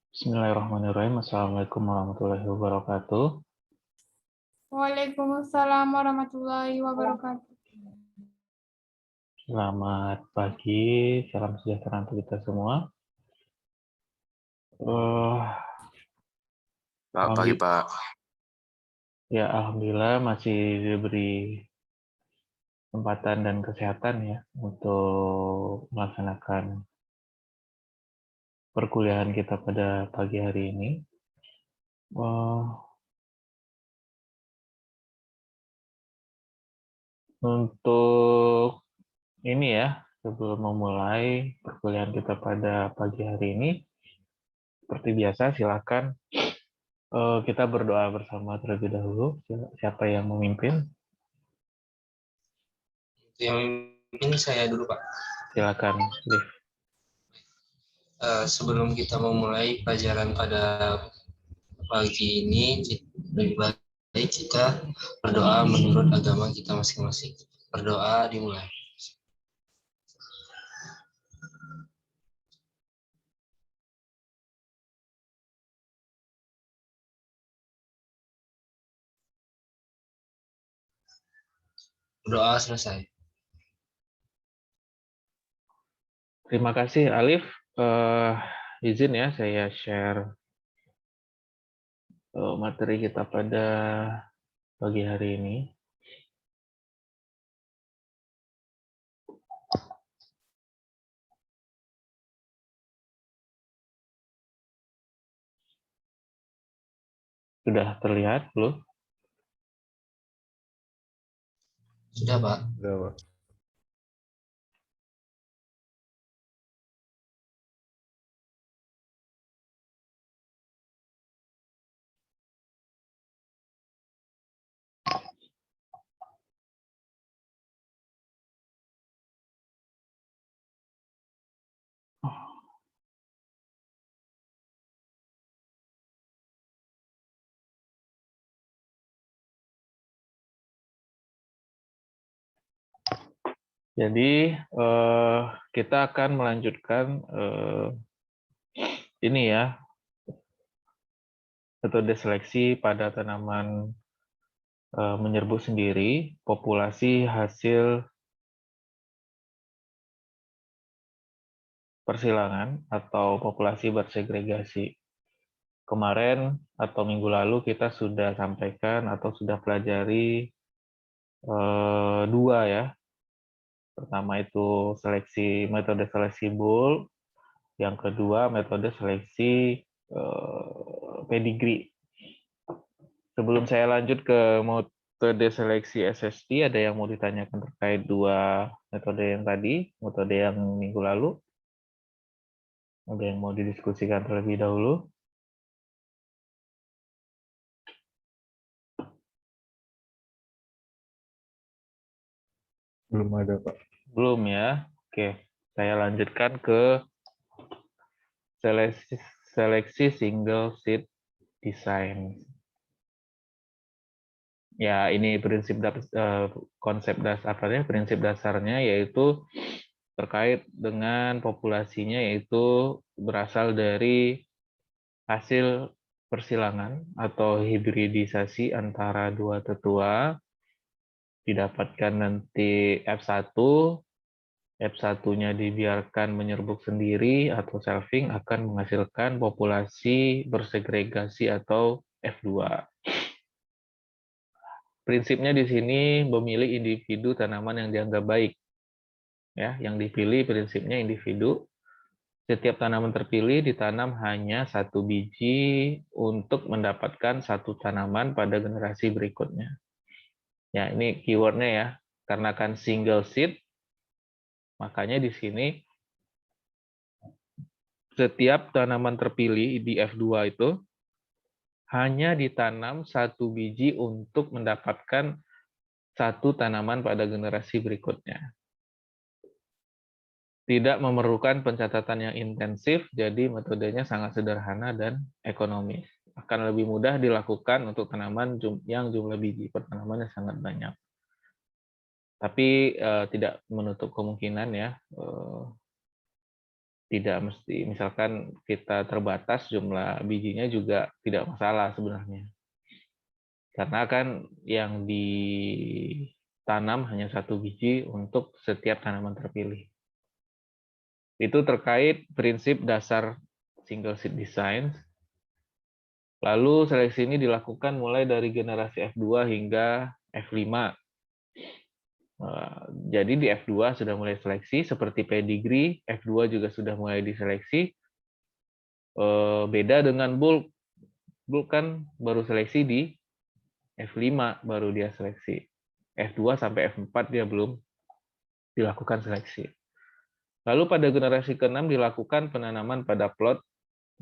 Bismillahirrahmanirrahim. Assalamualaikum warahmatullahi wabarakatuh. Waalaikumsalam warahmatullahi wabarakatuh. Selamat pagi, salam sejahtera untuk kita semua. Selamat pagi, Pak. Ya, alhamdulillah masih diberi kesempatan dan kesehatan ya untuk melaksanakan perkuliahan kita pada pagi hari ini. Untuk ini ya, sebelum memulai perkuliahan kita pada pagi hari ini, seperti biasa silakan kita berdoa bersama terlebih dahulu. Siapa yang memimpin? Yang memimpin saya dulu, Pak. Silakan, Liv. Sebelum kita memulai pelajaran pada pagi ini, lebih baik kita berdoa menurut agama kita masing-masing. Berdoa dimulai. Berdoa selesai. Terima kasih, Alif. Izin ya, saya share materi kita pada pagi hari ini. Sudah terlihat belum? Sudah, Pak. Sudah, Pak. Jadi kita akan melanjutkan ini ya, metode seleksi pada tanaman menyerbuk sendiri, populasi hasil persilangan atau populasi bersegregasi. Kemarin atau minggu lalu kita sudah sampaikan atau sudah pelajari dua ya. Pertama itu metode seleksi Bull, yang kedua metode seleksi pedigree. Sebelum saya lanjut ke metode seleksi SST, ada yang mau ditanyakan terkait dua metode yang tadi, metode yang minggu lalu? Ada yang mau didiskusikan terlebih dahulu? Belum ada, Pak. Belum ya? Oke, saya lanjutkan ke seleksi single seed design. Ya, ini konsep dasarnya, prinsip dasarnya yaitu terkait dengan populasinya, yaitu berasal dari hasil persilangan atau hibridisasi antara dua tetua, didapatkan nanti F1, F1-nya dibiarkan menyerbuk sendiri atau selfing akan menghasilkan populasi bersegregasi atau F2. Prinsipnya di sini memilih individu tanaman yang dianggap baik. Ya, yang dipilih prinsipnya individu. Setiap tanaman terpilih ditanam hanya satu biji untuk mendapatkan satu tanaman pada generasi berikutnya. Ya, ini keywordnya ya, karena kan single seed, makanya di sini setiap tanaman terpilih di F2 itu hanya ditanam satu biji untuk mendapatkan satu tanaman pada generasi berikutnya. Tidak memerlukan pencatatan yang intensif, jadi metodenya sangat sederhana dan ekonomis. Akan lebih mudah dilakukan untuk tanaman yang jumlah biji per tanamannya sangat banyak. Tapi tidak menutup kemungkinan ya, Tidak mesti, misalkan kita terbatas jumlah bijinya juga tidak masalah sebenarnya. Karena kan yang ditanam hanya satu biji untuk setiap tanaman terpilih. Itu terkait prinsip dasar single seed design. Lalu seleksi ini dilakukan mulai dari generasi F2 hingga F5. Jadi di F2 sudah mulai seleksi, seperti pedigree, F2 juga sudah mulai diseleksi. Beda dengan bulk. Bulk kan baru seleksi di F5, baru dia seleksi. F2 sampai F4 dia belum dilakukan seleksi. Lalu pada generasi ke-6 dilakukan penanaman pada plot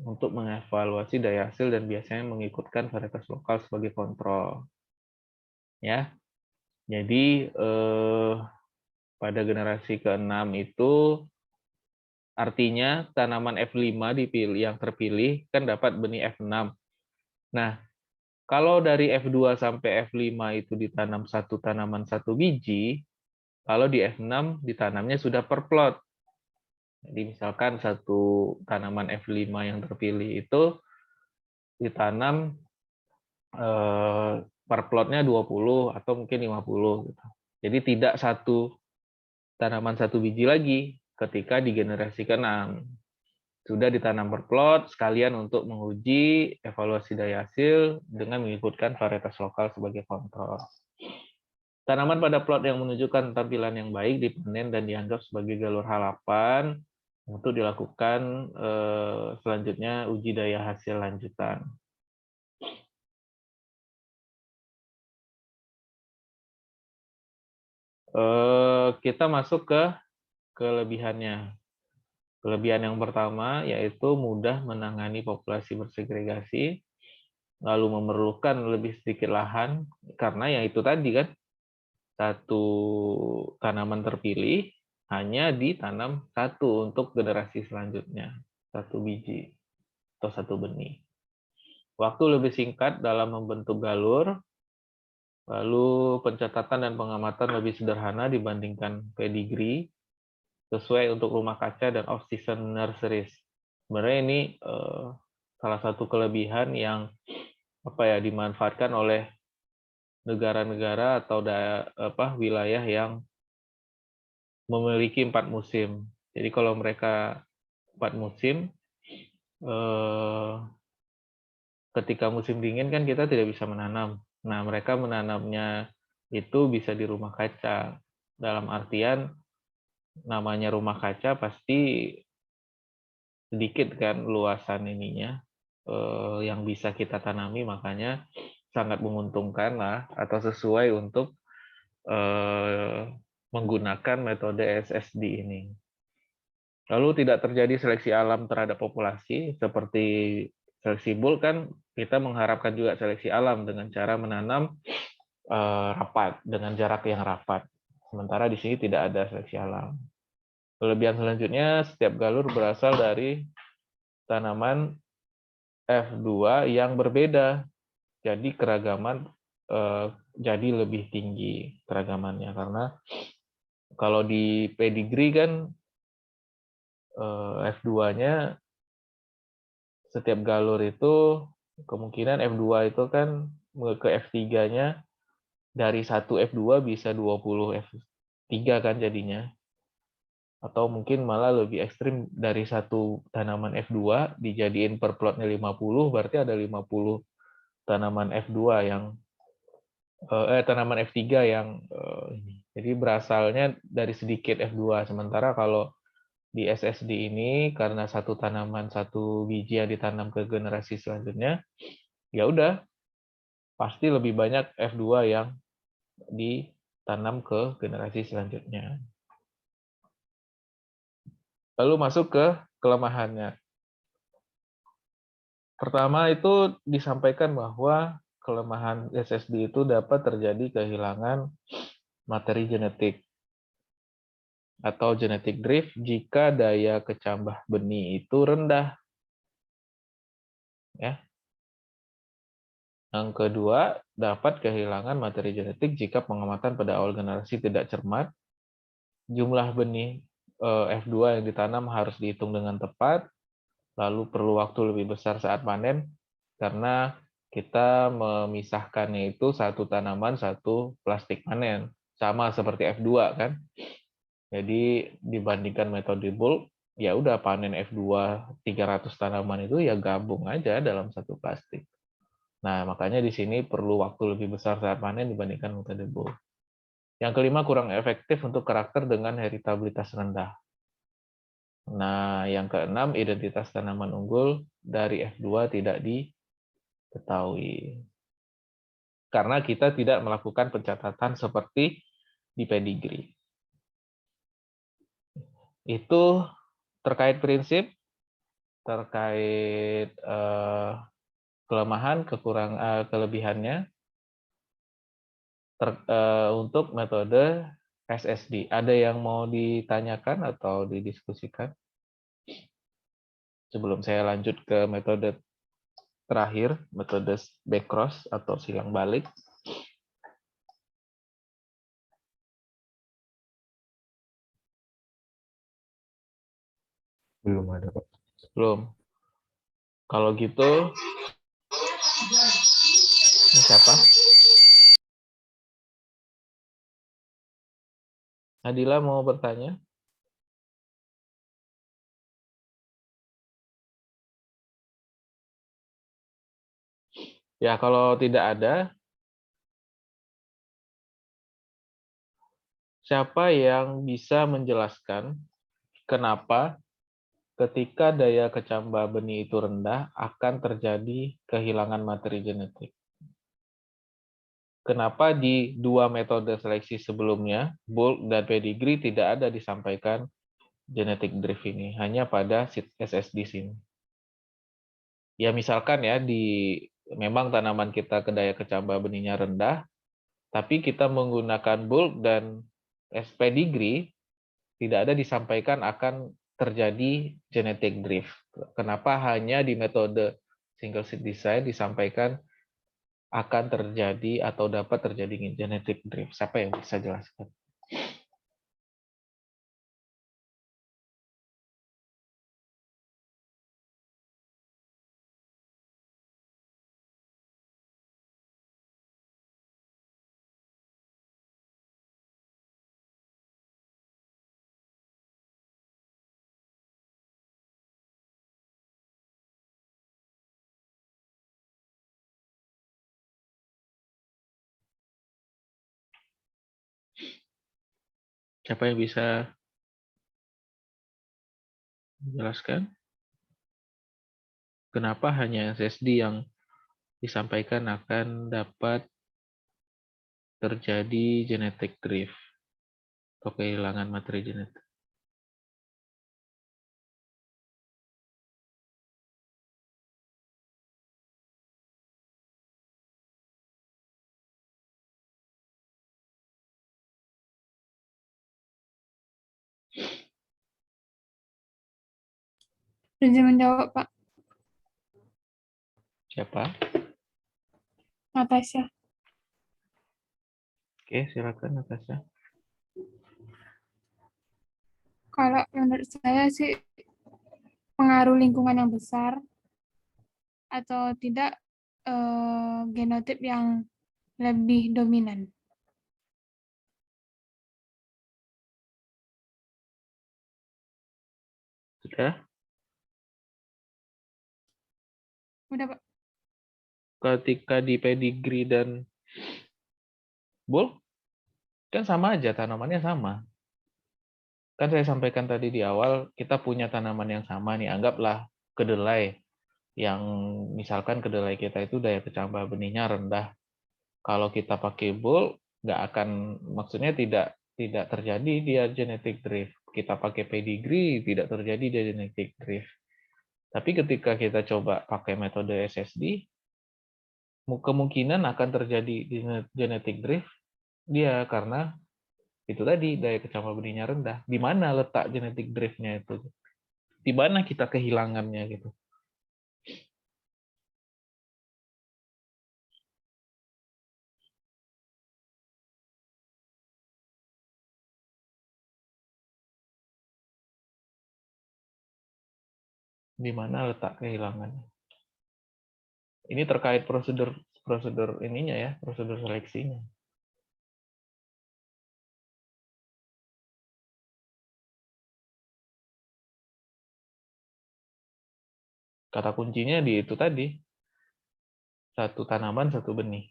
untuk mengevaluasi daya hasil dan biasanya mengikutkan varietas lokal sebagai kontrol. Ya. Jadi pada generasi ke-6 itu artinya tanaman F5 yang terpilih kan dapat benih F6. Nah, kalau dari F2 sampai F5 itu ditanam satu tanaman satu biji, kalau di F6 ditanamnya sudah per plot. Jadi misalkan satu tanaman F5 yang terpilih itu ditanam per plotnya 20 atau mungkin 50 gitu. Jadi tidak satu tanaman satu biji lagi ketika di generasi ke-6. Sudah ditanam per plot sekalian untuk menguji evaluasi daya hasil dengan mengikutkan varietas lokal sebagai kontrol. Tanaman pada plot yang menunjukkan tampilan yang baik dipanen dan dianggap sebagai galur halapan untuk dilakukan selanjutnya uji daya hasil lanjutan. Kita masuk ke kelebihannya. Kelebihan yang pertama yaitu mudah menangani populasi bersegregasi, lalu memerlukan lebih sedikit lahan, karena ya itu tadi kan, satu tanaman terpilih hanya ditanam satu untuk generasi selanjutnya, satu biji atau satu benih. Waktu lebih singkat dalam membentuk galur, lalu pencatatan dan pengamatan lebih sederhana dibandingkan pedigree, sesuai untuk rumah kaca dan off-season nurseries. Sebenarnya ini salah satu kelebihan yang dimanfaatkan oleh negara-negara atau wilayah yang memiliki 4 musim. Jadi kalau mereka 4 musim, ketika musim dingin kan kita tidak bisa menanam. Nah, mereka menanamnya itu bisa di rumah kaca. Dalam artian namanya rumah kaca pasti sedikit kan luasan ininya yang bisa kita tanami, makanya sangat menguntungkan lah atau sesuai untuk menggunakan metode SSD ini. Lalu tidak terjadi seleksi alam terhadap populasi seperti seleksi bulk, kan kita mengharapkan juga seleksi alam dengan cara menanam rapat dengan jarak yang rapat. Sementara di sini tidak ada seleksi alam. Kelebihan selanjutnya, setiap galur berasal dari tanaman F2 yang berbeda. Jadi keragaman jadi lebih tinggi keragamannya, karena kalau di pedigree kan F2-nya setiap galur itu kemungkinan F2 itu kan ke F3-nya dari 1 F2 bisa 20 F3 kan jadinya. Atau mungkin malah lebih ekstrim, dari satu tanaman F2 dijadiin per plotnya 50, berarti ada 50 tanaman F2 yang tanaman F3 yang ini. Jadi berasalnya dari sedikit F2. Sementara kalau di SSD ini karena satu tanaman satu biji yang ditanam ke generasi selanjutnya, ya udah pasti lebih banyak F2 yang ditanam ke generasi selanjutnya. Lalu masuk ke kelemahannya. Pertama itu disampaikan bahwa kelemahan SSD itu dapat terjadi kehilangan materi genetik atau genetic drift jika daya kecambah benih itu rendah. Ya. Yang kedua, dapat kehilangan materi genetik jika pengamatan pada awal generasi tidak cermat, jumlah benih F2 yang ditanam harus dihitung dengan tepat, lalu perlu waktu lebih besar saat panen, karena kita memisahkannya itu satu tanaman, satu plastik panen. Sama seperti F2 kan. Jadi dibandingkan metode bulk, ya udah panen F2 300 tanaman itu ya gabung aja dalam satu plastik. Nah, makanya di sini perlu waktu lebih besar saat panen dibandingkan metode bulk. Yang kelima, kurang efektif untuk karakter dengan heritabilitas rendah. Nah, yang keenam, identitas tanaman unggul dari F2 tidak diketahui. Karena kita tidak melakukan pencatatan seperti di pedigree. Itu terkait prinsip, terkait kelemahan, kelebihannya untuk metode SSD. Ada yang mau ditanyakan atau didiskusikan? Sebelum saya lanjut ke metode terakhir, metode backcross atau silang balik. Belum ada, Pak. Belum. Kalau gitu, ini siapa? Nadila mau bertanya? Ya, kalau tidak ada, siapa yang bisa menjelaskan kenapa ketika daya kecambah benih itu rendah akan terjadi kehilangan materi genetik? Kenapa di dua metode seleksi sebelumnya, bulk dan pedigree, tidak ada disampaikan genetic drift ini, hanya pada SSD sini? Ya misalkan ya, memang tanaman kita daya kecambah benihnya rendah, tapi kita menggunakan bulk dan pedigree, tidak ada disampaikan akan terjadi genetic drift. Kenapa hanya di metode single seed design disampaikan akan terjadi atau dapat terjadi genetic drift? Siapa yang bisa jelaskan? Siapa yang bisa menjelaskan? Kenapa hanya SSD yang disampaikan akan dapat terjadi genetic drift atau kehilangan materi genetik? Izin menjawab, Pak. Siapa? Natasha. Oke, silakan Natasha. Kalau menurut saya sih pengaruh lingkungan yang besar atau tidak genotip yang lebih dominan. Sudah? Udah, Pak. Ketika di pedigree dan bulk, kan sama aja, tanamannya sama. Kan saya sampaikan tadi di awal, kita punya tanaman yang sama nih, anggaplah kedelai. Yang misalkan kedelai kita itu daya kecambah benihnya rendah. Kalau kita pakai bulk, nggak akan, maksudnya tidak terjadi dia genetic drift. Kita pakai pedigree, tidak terjadi dia genetic drift. Tapi ketika kita coba pakai metode SSD, kemungkinan akan terjadi genetic drift dia karena itu tadi daya kecambah benihnya rendah. Di mana letak genetic drift-nya itu? Di mana kita kehilangannya gitu? Di mana letak kehilangannya? Ini terkait prosedur ininya ya, prosedur seleksinya. Kata kuncinya di itu tadi, satu tanaman, satu benih.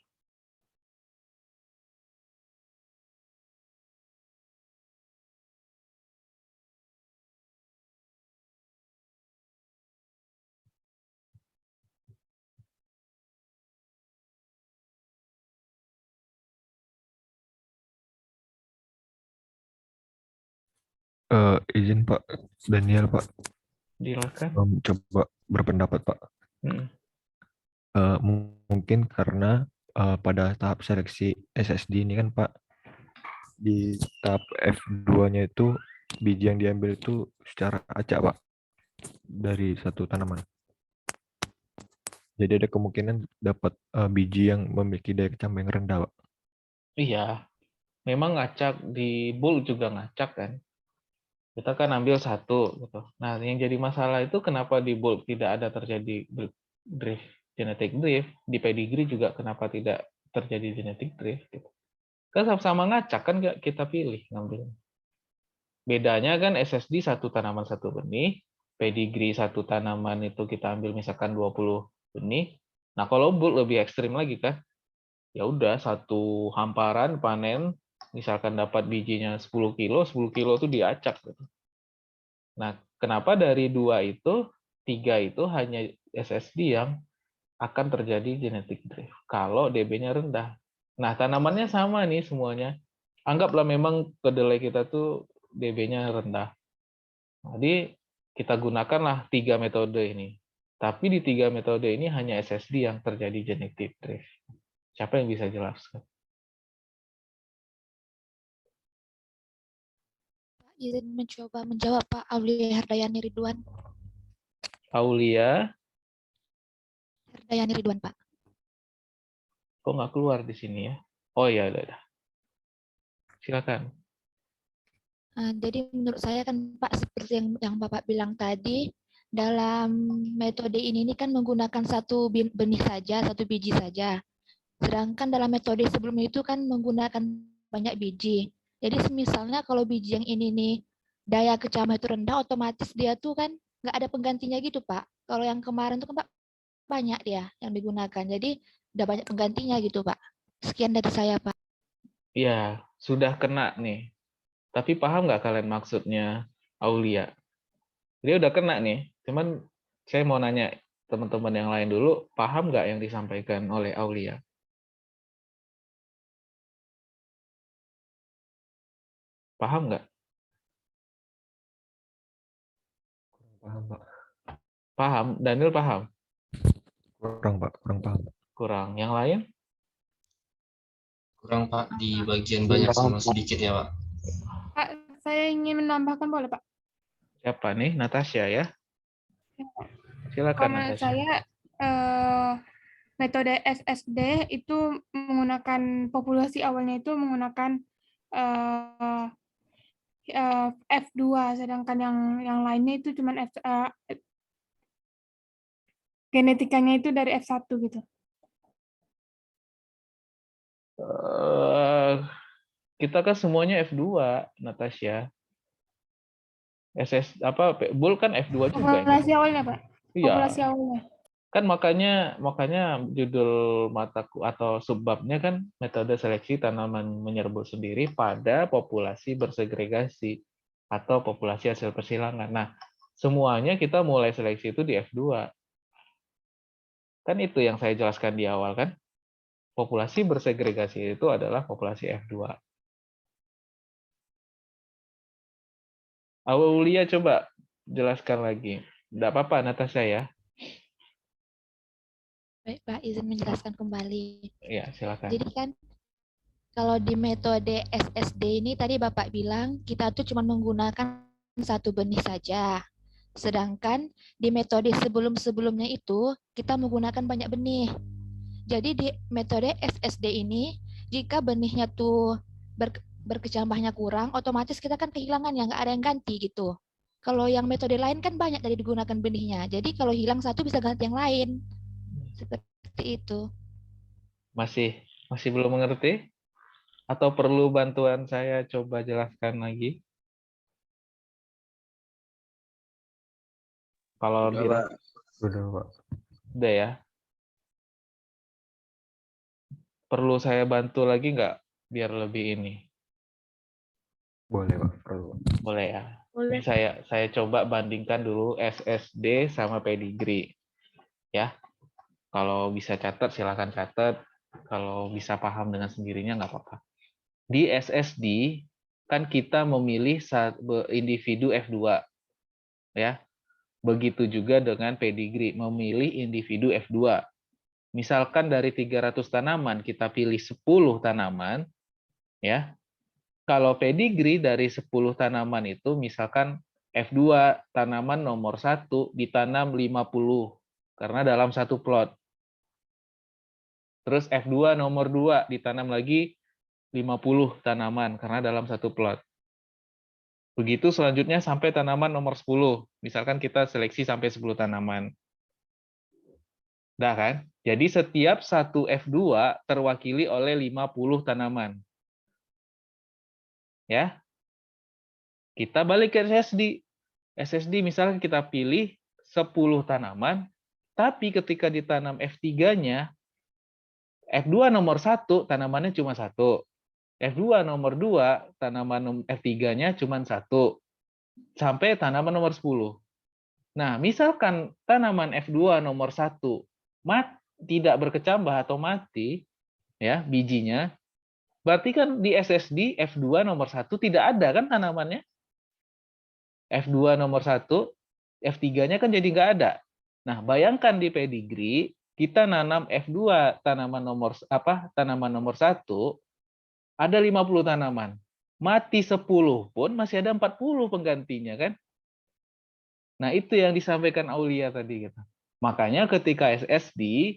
Izin Pak Daniel Pak, Silakan. coba berpendapat Pak. Hmm. Mungkin karena pada tahap seleksi SSD ini kan Pak, di tahap F2-nya itu biji yang diambil itu secara acak Pak, dari satu tanaman. Jadi ada kemungkinan dapat biji yang memiliki daya kecambah yang rendah Pak. Iya, memang ngacak di bulk juga ngacak kan. Kita kan ambil satu gitu. Nah, yang jadi masalah itu kenapa di bulk tidak ada terjadi drift, genetic drift, di pedigree juga kenapa tidak terjadi genetic drift gitu. Kan sama-sama ngacak kan nggak kita pilih ngambil. Bedanya kan SSD satu tanaman satu benih, pedigree satu tanaman itu kita ambil misalkan 20 benih. Nah, kalau bulk lebih ekstrim lagi kan. Ya udah satu hamparan panen misalkan dapat bijinya 10 kilo, 10 kilo itu diacak gitu. Nah, kenapa dari 2 itu, 3 itu hanya SSD yang akan terjadi genetic drift kalau DB-nya rendah. Nah, tanamannya sama nih semuanya. Anggaplah memang kedelai kita tuh DB-nya rendah. Jadi kita gunakanlah 3 metode ini. Tapi di 3 metode ini hanya SSD yang terjadi genetic drift. Siapa yang bisa jelaskan? Izin mencoba menjawab Pak Aulia Herdayani Ridwan. Aulia, Herdayani Ridwan Pak. kok nggak keluar di sini ya? Oh ya, udah. Silakan. Jadi menurut saya kan Pak, seperti yang Bapak bilang tadi, dalam metode ini kan menggunakan satu benih saja, satu biji saja. Sedangkan dalam metode sebelumnya itu kan menggunakan banyak biji. Jadi misalnya kalau biji yang ini nih daya kecambah itu rendah, otomatis dia tuh kan nggak ada penggantinya gitu Pak. Kalau yang kemarin tuh kan Pak banyak dia yang digunakan. Jadi udah banyak penggantinya gitu Pak. Sekian dari saya Pak. Ya, sudah kena nih. Tapi paham nggak kalian maksudnya Aulia? Dia udah kena nih. Cuman saya mau nanya teman-teman yang lain dulu, paham nggak yang disampaikan oleh Aulia? Paham nggak? Paham Pak. Paham? Daniel paham? Kurang Pak, kurang paham. Kurang. Yang lain? Kurang Pak, di bagian banyak sama sedikit ya Pak. Pak, saya ingin menambahkan boleh Pak? Siapa nih? Natasha ya? Silakan Kalau menurut Natasha. saya metode SSD itu menggunakan populasi awalnya itu menggunakan F2, sedangkan yang lainnya itu cuma genetikanya itu dari F1 gitu. Kita kan semuanya F2, Natasha. Bull kan F2 juga. Populasi awalnya, Pak. Iya. Populasi awalnya. Kan makanya judul mataku atau subbabnya kan metode seleksi tanaman menyerbuk sendiri pada populasi bersegregasi atau populasi hasil persilangan. Nah, semuanya kita mulai seleksi itu di F2. Kan itu yang saya jelaskan di awal kan. Populasi bersegregasi itu adalah populasi F2. Aulia coba jelaskan lagi. Tidak apa-apa Natasha ya. Baik Pak, izin menjelaskan kembali. Ya, silakan. Jadi kan kalau di metode SSD ini tadi Bapak bilang kita tuh cuma menggunakan satu benih saja. Sedangkan di metode sebelum-sebelumnya itu kita menggunakan banyak benih. Jadi di metode SSD ini jika benihnya tuh berkecambahnya kurang, otomatis kita kan kehilangan yang nggak ada yang ganti gitu. Kalau yang metode lain kan banyak tadi digunakan benihnya. Jadi kalau hilang satu bisa ganti yang lain. Seperti itu. Masih belum mengerti? Atau perlu bantuan saya coba jelaskan lagi? Kalau Udah, Pak. Udah, Pak. udah ya. Perlu saya bantu lagi nggak biar lebih ini? Boleh, Pak. Perlu. Boleh ya. Boleh. Ini saya coba bandingkan dulu SSD sama pedigree. Ya. Kalau bisa catat silakan catat. Kalau bisa paham dengan sendirinya nggak apa-apa. Di SSD kan kita memilih individu F2 ya. Begitu juga dengan pedigree, memilih individu F2. Misalkan dari 300 tanaman kita pilih 10 tanaman ya. Kalau pedigree dari 10 tanaman itu misalkan F2 tanaman nomor 1 ditanam 50 karena dalam satu plot. Terus F2 nomor 2 ditanam lagi 50 tanaman karena dalam satu plot. Begitu selanjutnya sampai tanaman nomor 10. Misalkan kita seleksi sampai 10 tanaman. Dah kan? Jadi setiap satu F2 terwakili oleh 50 tanaman. Ya. Kita balik ke SSD. SSD misalkan kita pilih 10 tanaman, tapi ketika ditanam F3-nya, F2 nomor 1 tanamannya cuma 1. F2 nomor 2 tanaman F3-nya cuma 1. Sampai tanaman nomor 10. Nah, misalkan tanaman F2 nomor 1 tidak berkecambah atau mati, ya bijinya, berarti kan di SSD F2 nomor 1 tidak ada kan tanamannya? F2 nomor 1, F3-nya kan jadi nggak ada. Nah, bayangkan di pedigree, kita nanam F2 tanaman nomor 1, ada 50 tanaman. Mati 10 pun masih ada 40 penggantinya kan? Nah, itu yang disampaikan Aulia tadi gitu. Makanya ketika SSD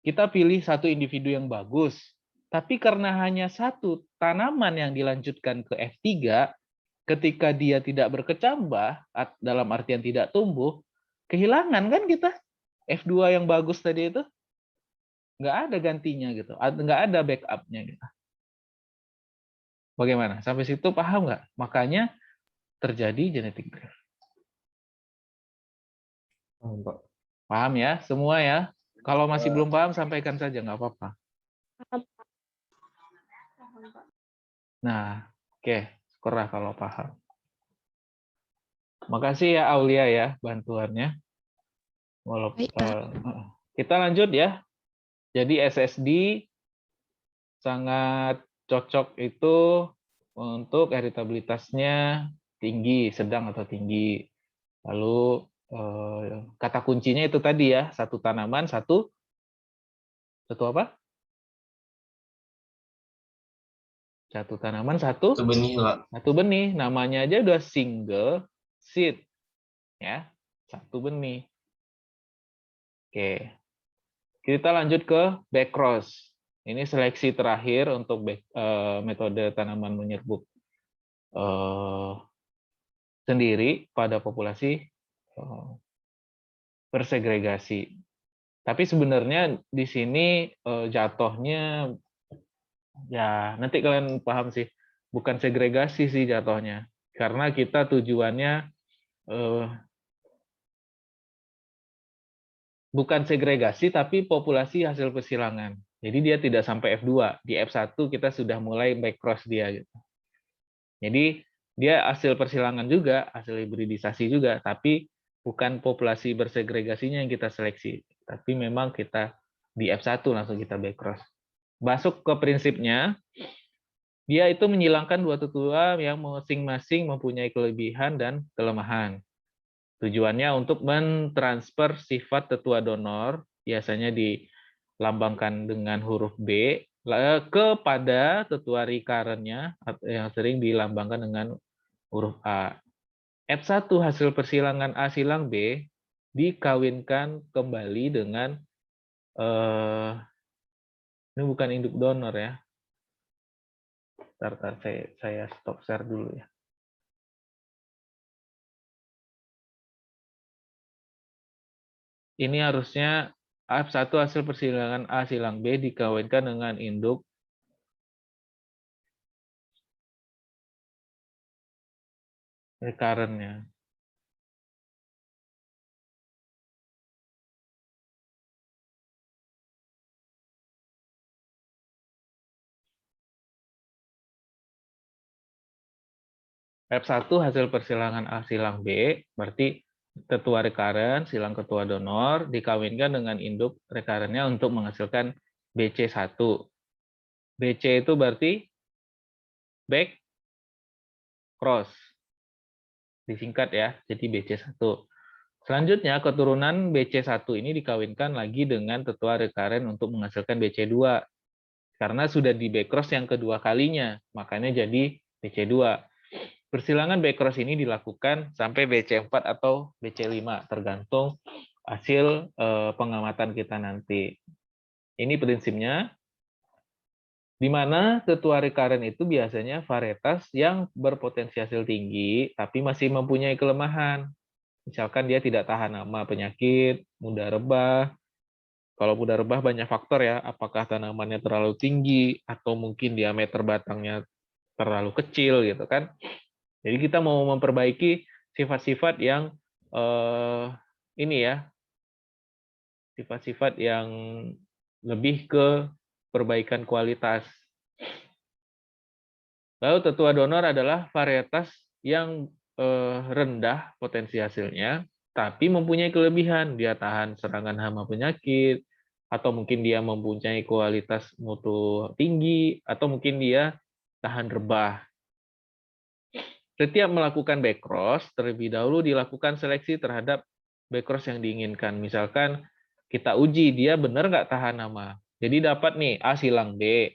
kita pilih satu individu yang bagus. Tapi karena hanya satu tanaman yang dilanjutkan ke F3, ketika dia tidak berkecambah, dalam artian tidak tumbuh, kehilangan kan kita F2 yang bagus tadi itu. Nggak ada gantinya gitu, nggak ada backup-nya gitu. Bagaimana? Sampai situ paham nggak? Makanya terjadi genetic drift. Paham, Pak. Paham ya? Semua ya? Kalau masih belum paham, sampaikan saja, nggak apa-apa. Nah, oke. Syukurlah kalau paham. Makasih ya Aulia ya bantuannya. Walaupun Baik, Pak. kita lanjut ya. Jadi SSD sangat cocok itu untuk heritabilitasnya tinggi, sedang atau tinggi. Lalu kata kuncinya itu tadi ya, satu tanaman, satu apa? Satu tanaman, Itu benih, Pak. satu benih. Namanya aja udah single seed. Ya, satu benih. Oke. Kita lanjut ke backcross. Ini seleksi terakhir untuk metode tanaman menyerbuk sendiri pada populasi bersegregasi. Tapi sebenarnya di sini jatuhnya ya nanti kalian paham sih, bukan segregasi sih jatuhnya, karena kita tujuannya bukan segregasi tapi populasi hasil persilangan. Jadi dia tidak sampai F2, di F1 kita sudah mulai backcross dia gitu. Jadi dia hasil persilangan juga, hasil hibridisasi juga, tapi bukan populasi bersegregasinya yang kita seleksi, tapi memang kita di F1 langsung kita backcross. Masuk ke prinsipnya, dia itu menyilangkan dua tetua yang masing-masing mempunyai kelebihan dan kelemahan. Tujuannya untuk mentransfer sifat tetua donor, biasanya dilambangkan dengan huruf B, kepada tetua recurrent-nya yang sering dilambangkan dengan huruf A. F1 hasil persilangan A silang B dikawinkan kembali dengan ini bukan induk donor ya. Bentar, saya stop share dulu ya. ini harusnya F1 hasil persilangan A silang B dikawinkan dengan induk recurrent-nya. F1 hasil persilangan A silang B, berarti tetua recurrent, silang ketua donor, dikawinkan dengan induk recurrent-nya untuk menghasilkan BC1. BC itu berarti back cross. Disingkat ya, jadi BC1. Selanjutnya, keturunan BC1 ini dikawinkan lagi dengan tetua recurrent untuk menghasilkan BC2. Karena sudah di back cross yang kedua kalinya, makanya jadi BC2. Persilangan back cross ini dilakukan sampai BC4 atau BC5, tergantung hasil pengamatan kita nanti. Ini prinsipnya, di mana tetua recurrent itu biasanya varietas yang berpotensi hasil tinggi, tapi masih mempunyai kelemahan. Misalkan dia tidak tahan hama penyakit, mudah rebah. Kalau mudah rebah banyak faktor ya, apakah tanamannya terlalu tinggi, atau mungkin diameter batangnya terlalu kecil gitu kan. Jadi kita mau memperbaiki sifat-sifat yang ini ya, sifat-sifat yang lebih ke perbaikan kualitas. Lalu tetua donor adalah varietas yang rendah potensi hasilnya, tapi mempunyai kelebihan. Dia tahan serangan hama penyakit, atau mungkin dia mempunyai kualitas mutu tinggi, atau mungkin dia tahan rebah. Setiap melakukan backcross, terlebih dahulu dilakukan seleksi terhadap backcross yang diinginkan. Misalkan kita uji dia benar nggak tahan hama. Jadi dapat nih A silang B,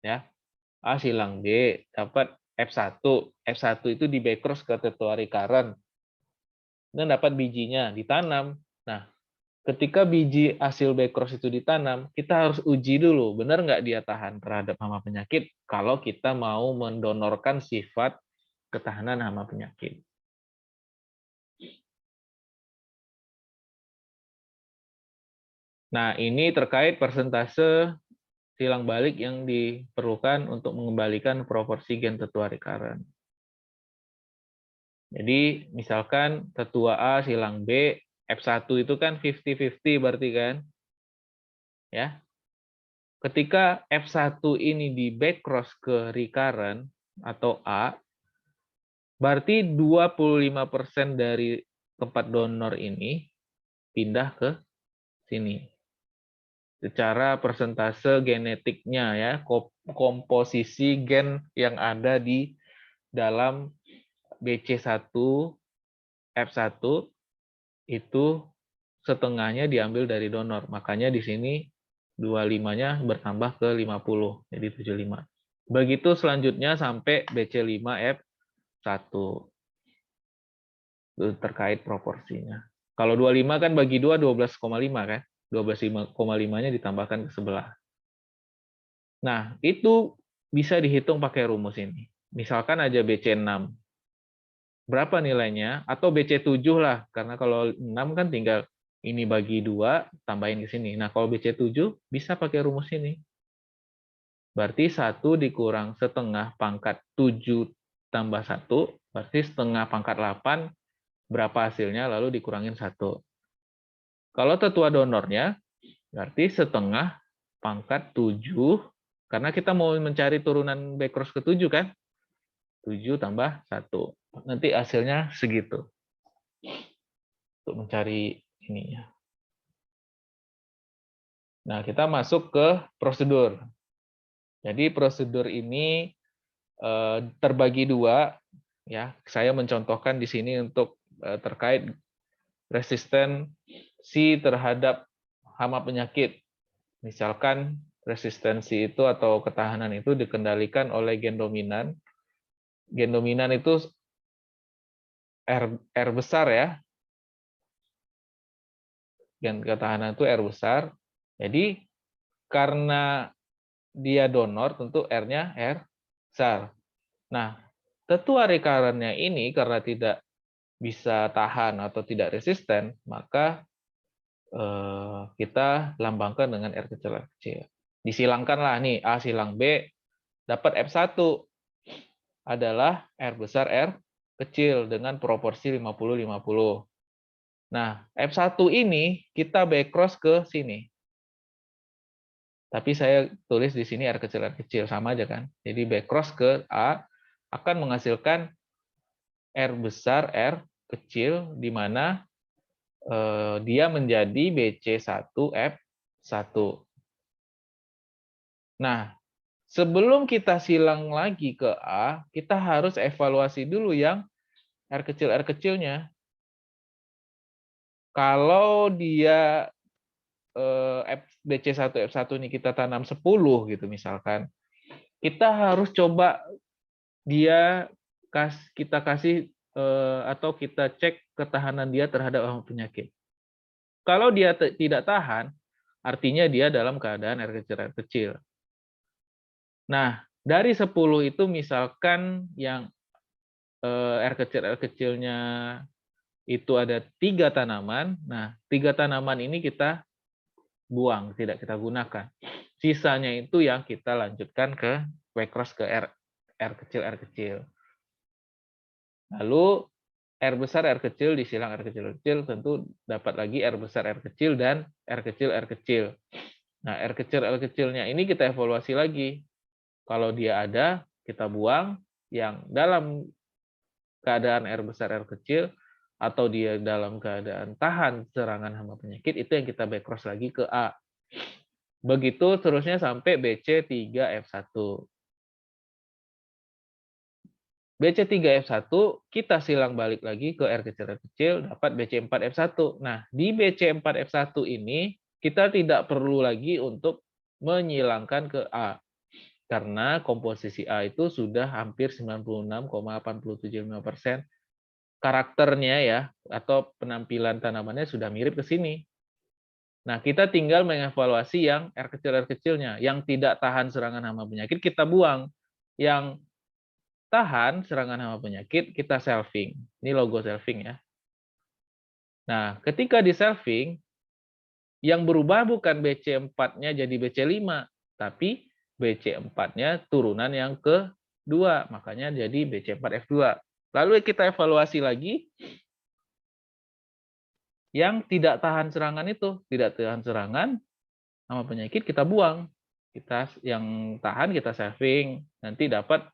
ya. A silang B dapat F1. F1 itu di backcross ke tetua recurrent. Dan dapat bijinya ditanam. Nah, ketika biji hasil backcross itu ditanam, kita harus uji dulu, benar nggak dia tahan terhadap hama penyakit kalau kita mau mendonorkan sifat ketahanan hama penyakit. Nah, ini terkait persentase silang balik yang diperlukan untuk mengembalikan proporsi gen tetua recurrent. Jadi, misalkan tetua A silang B, F1 itu kan 50-50 berarti kan? Ya. Ketika F1 ini di backcross ke recurrent atau A, berarti 25% dari tempat donor ini pindah ke sini. Secara persentase genetiknya ya, komposisi gen yang ada di dalam BC1 F1 itu setengahnya diambil dari donor. Makanya di sini 25-nya bertambah ke 50, jadi 75. Begitu selanjutnya sampai BC5 F1. Itu terkait proporsinya. Kalau 25 kan bagi 2 12,5 kan? 12,5-nya ditambahkan ke sebelah. Nah, itu bisa dihitung pakai rumus ini. Misalkan aja BC6. Berapa nilainya? Atau BC7 lah, karena kalau 6 kan tinggal ini bagi 2, tambahin ke sini. Nah, kalau BC7 bisa pakai rumus ini. Berarti 1 dikurang setengah pangkat 7 tambah 1, berarti setengah pangkat 8, berapa hasilnya, lalu dikurangin 1. Kalau tetua donornya, berarti setengah pangkat 7, karena kita mau mencari turunan backcross ke 7 kan? 7 tambah 1. Nanti hasilnya segitu. Untuk mencari ininya. Nah, kita masuk ke prosedur. Jadi prosedur ini terbagi dua. Ya, saya mencontohkan di sini untuk terkait resistensi terhadap hama penyakit. Misalkan resistensi itu atau ketahanan itu dikendalikan oleh gen dominan. Gen dominan itu R besar ya. Gen ketahanan itu R besar. Jadi karena dia donor tentu R-nya R besar. Nah, tetua recurrent-nya ini karena tidak bisa tahan atau tidak resisten, maka kita lambangkan dengan R kecil R kecil. Disilangkanlah nih A silang B, dapat F1 adalah R besar R kecil dengan proporsi 50-50. Nah, F1 ini kita backcross ke sini. Tapi saya tulis di sini R kecil sama aja kan. Jadi backcross ke A akan menghasilkan R besar R kecil di mana dia menjadi BC1F1. Nah, sebelum kita silang lagi ke A, kita harus evaluasi dulu yang R kecilnya. Kalau dia BC1F1 ini kita tanam 10 gitu misalkan, kita harus coba kita kasih atau kita cek ketahanan dia terhadap hama penyakit. Kalau dia tidak tahan, artinya dia dalam keadaan R kecil. Nah, dari 10 itu misalkan yang R kecilnya itu ada 3 tanaman. Nah, 3 tanaman ini kita buang, tidak kita gunakan. Sisanya itu yang kita lanjutkan ke backcross ke R kecil. Lalu R besar R kecil disilang R kecil tentu dapat lagi R besar R kecil dan R kecil. Nah, R kecilnya ini kita evaluasi lagi. Kalau dia ada, kita buang. Yang dalam keadaan R besar R kecil atau dia dalam keadaan tahan serangan hama penyakit, itu yang kita backcross lagi ke A. Begitu terusnya sampai BC3F1. BC3F1 kita silang balik lagi ke R kecil dapat BC4F1. Nah, di BC4F1 ini kita tidak perlu lagi untuk menyilangkan ke A. Karena komposisi A itu sudah hampir 96,875%. Karakternya ya, atau penampilan tanamannya sudah mirip ke sini. Nah, kita tinggal mengevaluasi yang R kecilnya. Yang tidak tahan serangan hama penyakit, kita buang. Yang tahan serangan hama penyakit, kita selfing. Ini logo selfing ya. Nah, ketika di selfing, yang berubah bukan BC4-nya jadi BC5, tapi BC4-nya turunan yang kedua, makanya jadi BC4F2. Lalu kita evaluasi lagi, yang tidak tahan serangan itu, tidak tahan serangan hama penyakit kita buang. Yang tahan kita saving, nanti dapat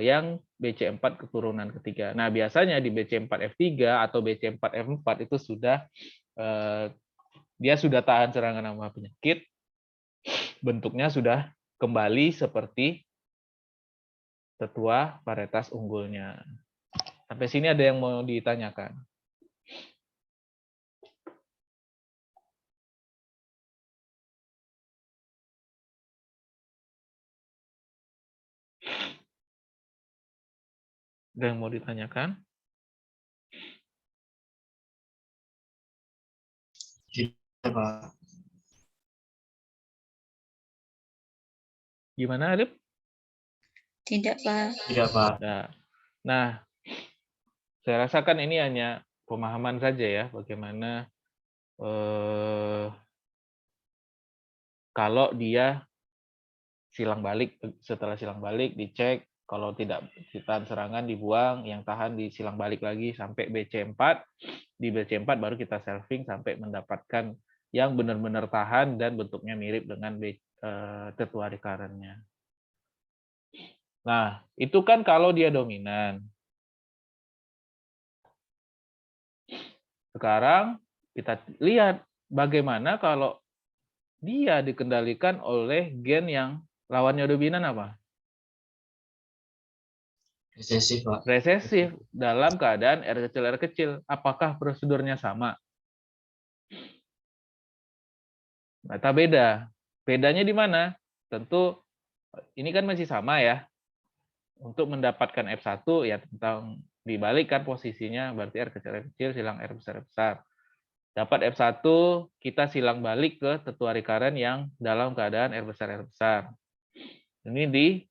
yang BC4 keturunan ketiga. Nah, biasanya di BC4F3 atau BC4F4 itu sudah dia sudah tahan serangan hama penyakit, bentuknya sudah kembali seperti tetua varietas unggulnya. Sampai sini ada yang mau ditanyakan? Ada yang mau ditanyakan? Tidak, Pak. Gimana, Arif? Tidak, Pak. Tidak, Pak. Nah, saya rasakan ini hanya pemahaman saja ya, bagaimana kalau dia setelah silang balik dicek, kalau tidak tahan serangan dibuang, yang tahan disilang balik lagi sampai BC4. Di BC4 baru kita selfing sampai mendapatkan yang benar-benar tahan dan bentuknya mirip dengan tetua recurrent-nya. Nah, itu kan kalau dia dominan. Sekarang kita lihat bagaimana kalau dia dikendalikan oleh gen yang lawannya dominan apa? Resesif, Pak. Resesif dalam keadaan R kecil. Apakah prosedurnya sama? Ternyata beda. Bedanya di mana? Tentu ini kan masih sama ya. Untuk mendapatkan F1 ya tentang dibalikkan posisinya, berarti R kecil silang R besar. Dapat F1, kita silang balik ke tetua recurrent yang dalam keadaan R besar. Ini di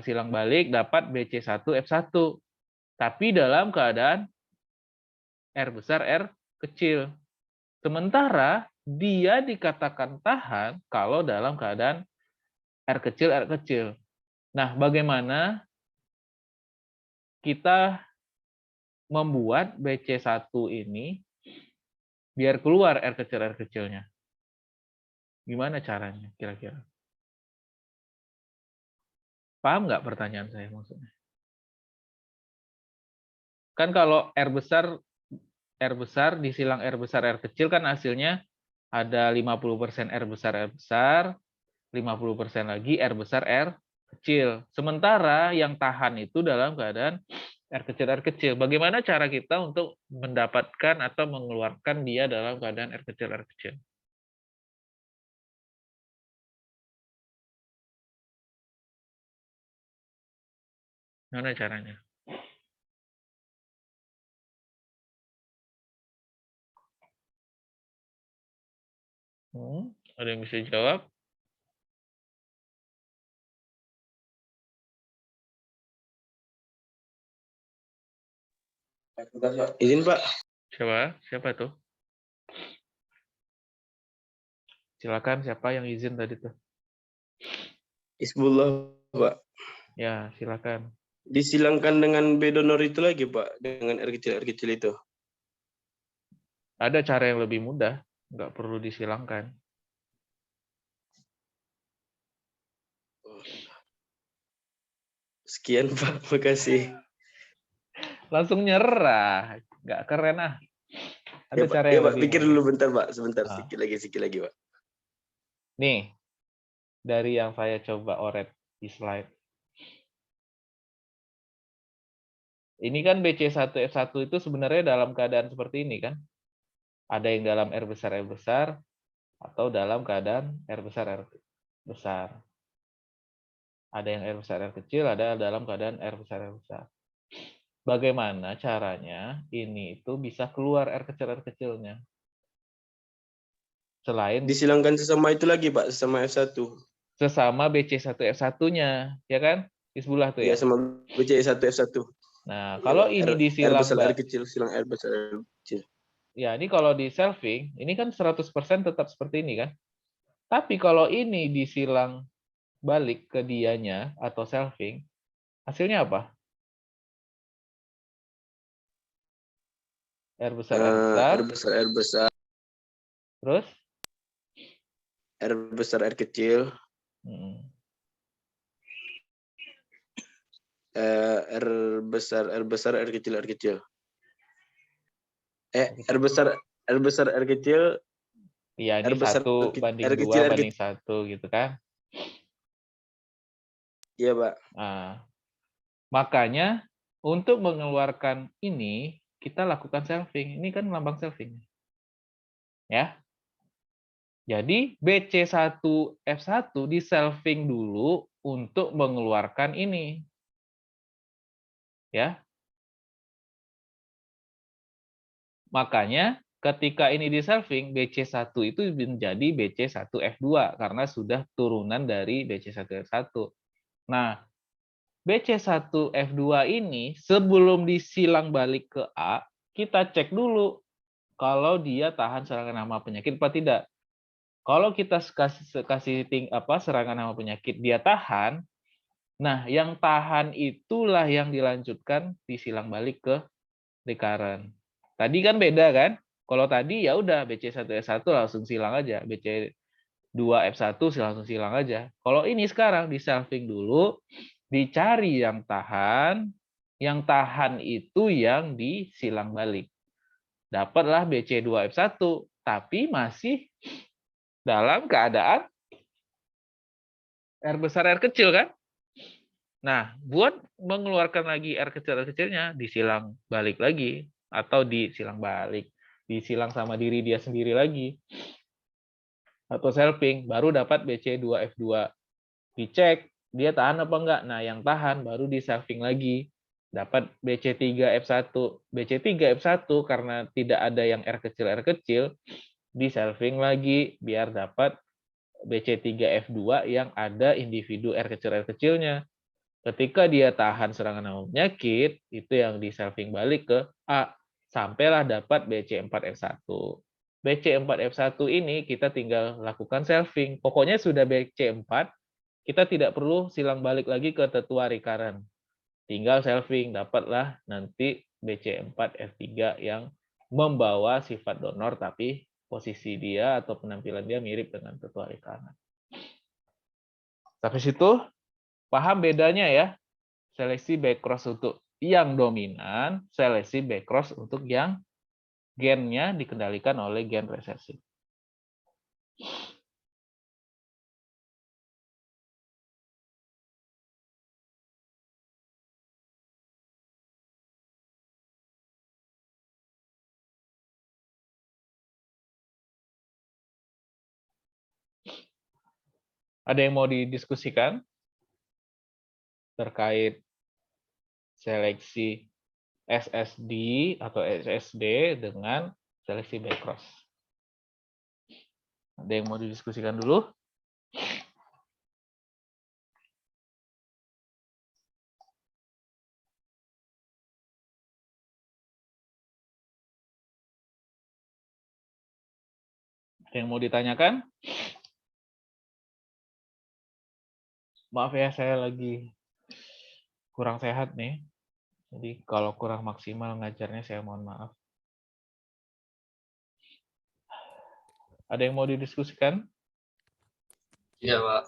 silang balik dapat BC1F1. Tapi dalam keadaan R besar R kecil. Sementara dia dikatakan tahan kalau dalam keadaan R kecil. Nah, bagaimana kita membuat BC1 ini biar keluar R kecilnya? Gimana caranya kira-kira? Paham nggak pertanyaan saya maksudnya? Kan kalau R besar disilang R besar R kecil kan hasilnya ada 50% R besar, 50% lagi R besar R kecil. Sementara yang tahan itu dalam keadaan R kecil. Bagaimana cara kita untuk mendapatkan atau mengeluarkan dia dalam keadaan R kecil? Gimana caranya? Ada yang bisa jawab? Izin Pak. Siapa tuh? Silakan, siapa yang izin tadi tuh? Isbullah, Pak. Ya, silakan. Disilangkan dengan B donor itu lagi, Pak, dengan R kecil itu. Ada cara yang lebih mudah, nggak perlu disilangkan. Sekian, Pak. Makasih. Langsung nyerah, nggak keren ah. Ada Ya, Pak. cara Ya, yang Pak. lebih Pikir mudah. dulu bentar, Pak. Sebentar. Ah. Sikit lagi, Pak. Nih, dari yang saya coba oret di slide. Ini kan BC1F1 itu sebenarnya dalam keadaan seperti ini kan. Ada yang dalam R besar, atau dalam keadaan R besar. Ada yang R besar R kecil, ada dalam keadaan R besar. Bagaimana caranya ini itu bisa keluar R kecilnya? Selain Disilangkan sesama itu lagi, Pak. Sesama F1. sesama BC1F1-nya, ya kan? Isbullah tuh Ya, ya. sama BC1 F1. Nah, Ya, kalau Pak. ini R disilang, besar Mbak. R kecil, silang R besar R kecil. Ya, ini kalau di selving, ini kan 100% tetap seperti ini kan. Tapi kalau ini disilang balik ke dianya atau selving, hasilnya apa? R besar. R besar R besar. Terus? R besar R kecil. R besar R kecil. R besar R kecil. Iya, ini R besar 1:2 R kecil, banding 1 gitu kan. Iya, Pak. Nah, makanya untuk mengeluarkan ini, kita lakukan selving. Ini kan lambang selving. Ya. Jadi BC1F1 di selving dulu untuk mengeluarkan ini. Ya. Makanya ketika ini di selving, BC1 itu menjadi BC1F2 karena sudah turunan dari BC1F1. Nah, BC1F2 ini sebelum disilang balik ke A, kita cek dulu kalau dia tahan serangan hama penyakit apa tidak. Kalau kita kasih serangan hama penyakit dia tahan, nah yang tahan itulah yang dilanjutkan disilang balik ke recurrent. Tadi kan beda kan? Kalau tadi ya udah BC1F1 langsung silang aja, BC2F1 langsung silang aja. Kalau ini sekarang di selving dulu, dicari yang tahan itu yang disilang balik. Dapatlah BC2F1, tapi masih dalam keadaan R besar R kecil kan? Nah, buat mengeluarkan lagi R kecilnya, disilang balik lagi. Atau disilang sama diri dia sendiri lagi. Atau selving, baru dapat BC2F2. Dicek, dia tahan apa enggak? Nah, yang tahan baru di selving lagi. Dapat BC3F1. BC3F1 karena tidak ada yang R kecil, di selving lagi biar dapat BC3F2 yang ada individu R kecilnya. Ketika dia tahan serangan hama penyakit, itu yang di selving balik ke A. Sampailah dapat BC4F1. BC4F1 ini kita tinggal lakukan selving. Pokoknya sudah BC4, kita tidak perlu silang balik lagi ke tetua recurrent. Tinggal selving, dapatlah nanti BC4F3 yang membawa sifat donor, tapi posisi dia atau penampilan dia mirip dengan tetua recurrent. Sampai situ, paham bedanya ya? Seleksi backcross untuk yang dominan, seleksi backcross untuk yang gennya dikendalikan oleh gen resesif. Ada yang mau didiskusikan terkait seleksi SSD atau SSD dengan seleksi backcross? Ada yang mau didiskusikan dulu? Ada yang mau ditanyakan? Maaf ya, saya lagi kurang sehat nih. Jadi kalau kurang maksimal ngajarnya, saya mohon maaf. Ada yang mau didiskusikan? Tidak, Pak.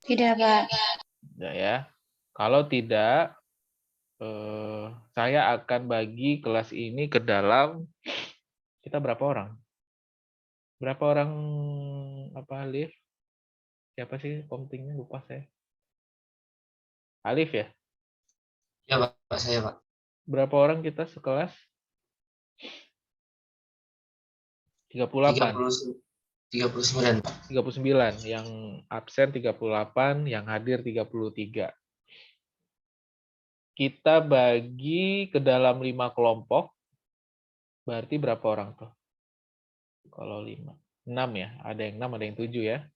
Tidak, Pak. Tidak ya. Kalau tidak, saya akan bagi kelas ini ke dalam, kita berapa orang? Berapa orang apa Alif? Siapa sih komtingnya? Lupa saya. Alif ya? Ya, Pak. Saya, Pak. Berapa orang kita sekelas? 38. 39, Pak. 39. Yang absen 38, yang hadir 33. Kita bagi ke dalam 5 kelompok. Berarti berapa orang tuh? Kalau 5. 6 ya. Ada yang 6, ada yang 7 ya.